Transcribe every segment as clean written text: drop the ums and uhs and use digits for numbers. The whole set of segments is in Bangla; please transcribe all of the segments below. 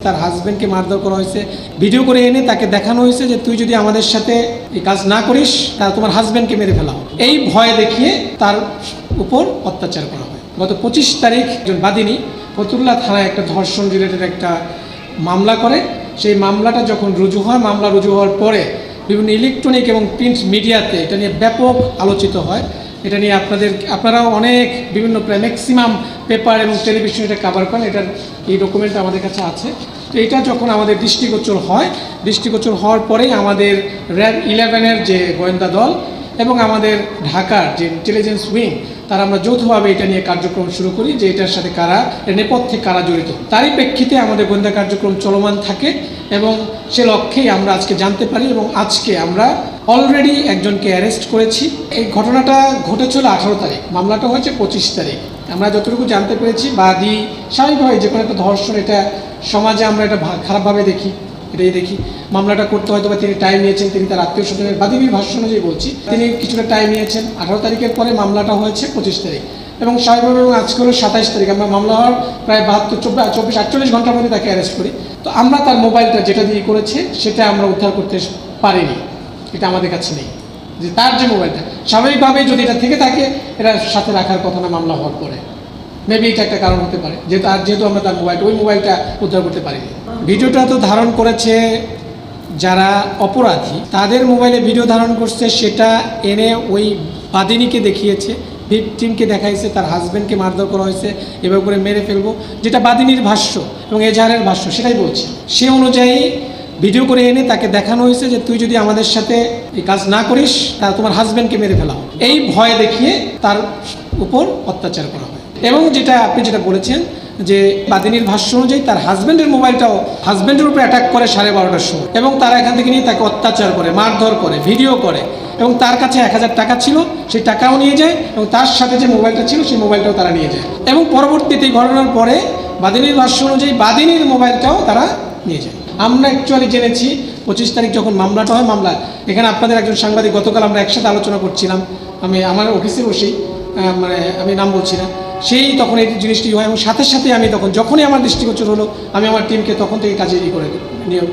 তার হাজব্যান্ডকে মারধর করা হয়েছে, ভিডিও করে এনে তাকে দেখানো হয়েছে যে তুই যদি আমাদের সাথে এই কাজ না করিস তাহলে তোমার হাজব্যান্ডকে মেরে ফেলা হবে। এই ভয় দেখিয়ে তার উপর অত্যাচার করা হয়। গত 25 তারিখ একজন বাদিনী ফতুল্লা থানায় একটা ধর্ষণ রিলেটেড একটা মামলা করে। সেই মামলাটা যখন রুজু হয়, মামলা রুজু হওয়ার পরে বিভিন্ন ইলেকট্রনিক এবং প্রিন্ট মিডিয়াতে এটা নিয়ে ব্যাপক আলোচিত হয়। এটা নিয়ে আপনারাও অনেক বিভিন্ন প্রায় ম্যাক্সিমাম পেপার এবং টেলিভিশন এটা কভার করেন। এটার এই ডকুমেন্ট আমাদের কাছে আছে। তো এটা যখন আমাদের দৃষ্টিগোচর হয়, দৃষ্টিগোচর হওয়ার পরেই আমাদের র্যাব 11-এর যে গোয়েন্দা দল এবং আমাদের ঢাকার যে ইন্টেলিজেন্স উইং তারা আমরা যৌথভাবে এটা নিয়ে কার্যক্রম শুরু করি যে এটার সাথে কারা, এর নেপথ্যে কারা জড়িত। তারই প্রেক্ষিতে আমাদের গোয়েন্দা কার্যক্রম চলমান থাকে এবং সে লক্ষ্যেই আমরা আজকে জানতে পারি এবং আজকে আমরা অলরেডি একজনকে অ্যারেস্ট করেছি। এই ঘটনাটা ঘটেছিল 18 তারিখ, মামলাটা হয়েছে 25 তারিখ। আমরা যতটুকু জানতে পেরেছি বাদী স্বাভাবিকভাবে যে কোনো একটা ধর্ষণ এটা সমাজে আমরা এটা খারাপভাবে দেখি, এটাই দেখি। মামলাটা করতে হয়তো বা তিনি টাইম নিয়েছেন, তিনি তার আত্মীয় স্বজনের বাদীর ভাষ্য অনুযায়ী বলছি তিনি কিছুটা টাইম নিয়েছেন। 18 তারিখের পরে মামলাটা হয়েছে 25 তারিখ এবং স্বাভাবিকভাবে আজকে হলো 27 তারিখ। আমরা মামলা হওয়ার প্রায় 24-48 ঘন্টার মধ্যে তাকে অ্যারেস্ট করি। তো আমরা তার মোবাইলটা যেটা দিয়ে করেছে সেটা আমরা উদ্ধার করতে পারিনি, এটা আমাদের কাছে নেই। যে তার যে মোবাইলটা স্বাভাবিকভাবে যদি এটা থেকে থাকে এটা সাথে রাখার কথা না মামলা হওয়ার পরে, মেবি এটা একটা কারণ হতে পারে যেহেতু আমরা তার ওই মোবাইলটা উদ্ধার করতে পারিনি। ভিডিওটা তো ধারণ করেছে যারা অপরাধী, তাদের মোবাইলে ভিডিও ধারণ করছে, সেটা এনে ওই বাদিনীকে দেখিয়েছে, ভিকটিমকে দেখাইছে তার হাজব্যান্ডকে মারধর করা হয়েছে, এভাবে করে মেরে ফেলবো, যেটা বাদিনীর ভাষ্য এবং এজাহারের ভাষ্য সেটাই বলছে। সে অনুযায়ী ভিডিও করে এনে তাকে দেখানো হয়েছে যে তুই যদি আমাদের সাথে এই কাজ না করিস তাহলে তোমার হাজব্যান্ডকে মেরে ফেলা হবে। এই ভয় দেখিয়ে তার উপর অত্যাচার করা হয় এবং আপনি যেটা বলেছেন যে বাদিনীর ভাষ্য অনুযায়ী তার হাজব্যান্ডের মোবাইলটাও হাজব্যান্ডের উপরে অ্যাটাক করে 12:30টার সময় এবং তারা এখান থেকে নিয়ে তাকে অত্যাচার করে, মারধর করে, ভিডিও করে এবং তার কাছে 1000 টাকা ছিল, সেই টাকাও নিয়ে যায় এবং তার সাথে যে মোবাইলটা ছিল সেই মোবাইলটাও তারা নিয়ে যায় এবং পরবর্তীতে এই ঘটনার পরে বাদিনীর ভাষ্য অনুযায়ী বাদিনীর মোবাইলটাও তারা নিয়ে যায়। আমরা অ্যাকচুয়ালি জেনেছি 25 তারিখ যখন মামলাটা হয়, মামলা এখানে আপনাদের একজন সাংবাদিক গতকাল আমরা একসাথে আলোচনা করছিলাম, আমি আমার অফিসে বসেই আমি নাম বলছি না, সেই তখন এই জিনিসটি হয় এবং সাথে সাথে আমি যখনই আমার দৃষ্টিগোচর হলো আমি আমার টিমকে তখন থেকে কাজে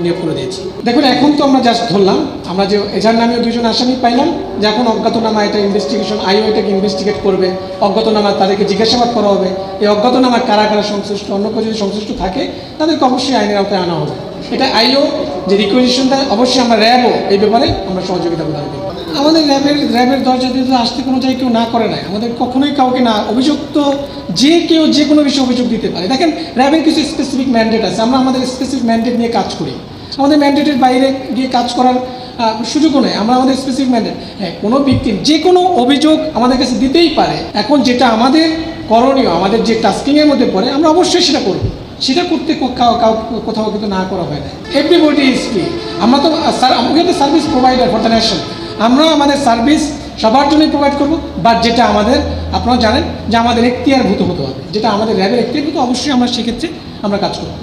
নিয়োগ করে দিয়েছি। দেখুন এখন তো আমরা জাস্ট ধরলাম, আমরা যে এজাহার নামেও 2 জন আসামি পাইলাম যে এখন অজ্ঞাতনামা এটা ইনভেস্টিগেশন, আইও এটাকে ইনভেস্টিগেট করবে, অজ্ঞাতনামা তাদেরকে জিজ্ঞাসাবাদ করা হবে। এই অজ্ঞাতনামা কারা কারা সংশ্লিষ্ট, অন্য কেউ যদি সংশ্লিষ্ট থাকে তাদেরকে অবশ্যই আইনের আওতায় আনা হবে। এটা আইও যে রিকুইজিশনটা অবশ্যই আমরা র্যাবও এই ব্যাপারে আমরা সহযোগিতা প্রদান করি। আমাদের র্যাবের দরজা দিয়ে আসতে কোনো জায়গায় কেউ না করে নাই, আমাদের কখনোই কাউকে না, অভিযুক্ত যে কেউ যে কোনো বিষয়ে অভিযোগ দিতে পারে। দেখেন র্যাবের কিছু স্পেসিফিক ম্যান্ডেট আছে, আমরা আমাদের স্পেসিফিক ম্যান্ডেট নিয়ে কাজ করি, আমাদের ম্যান্ডেটের বাইরে গিয়ে কাজ করার সুযোগও নেই। আমরা আমাদের স্পেসিফিক ম্যান্ডেট, কোনো ভিকটিম যে কোনো অভিযোগ আমাদের কাছে দিতেই পারে। এখন যেটা আমাদের করণীয়, আমাদের যে টাস্কিংয়ের মধ্যে পড়ে আমরা অবশ্যই সেটা করব, সেটা করতে কোথাও কিন্তু না করা হয় না। Everybody is free. আমরা তো service provider for the nation, আমরা আমাদের সার্ভিস সবার জন্যই প্রোভাইড করবো, বাট যেটা আমাদের আপনারা জানেন যে আমাদের এখতিয়ারভূত হতে হবে, যেটা আমাদের র্যাবের এখতিয়ারভূত অবশ্যই আমরা সেক্ষেত্রে আমরা কাজ করব।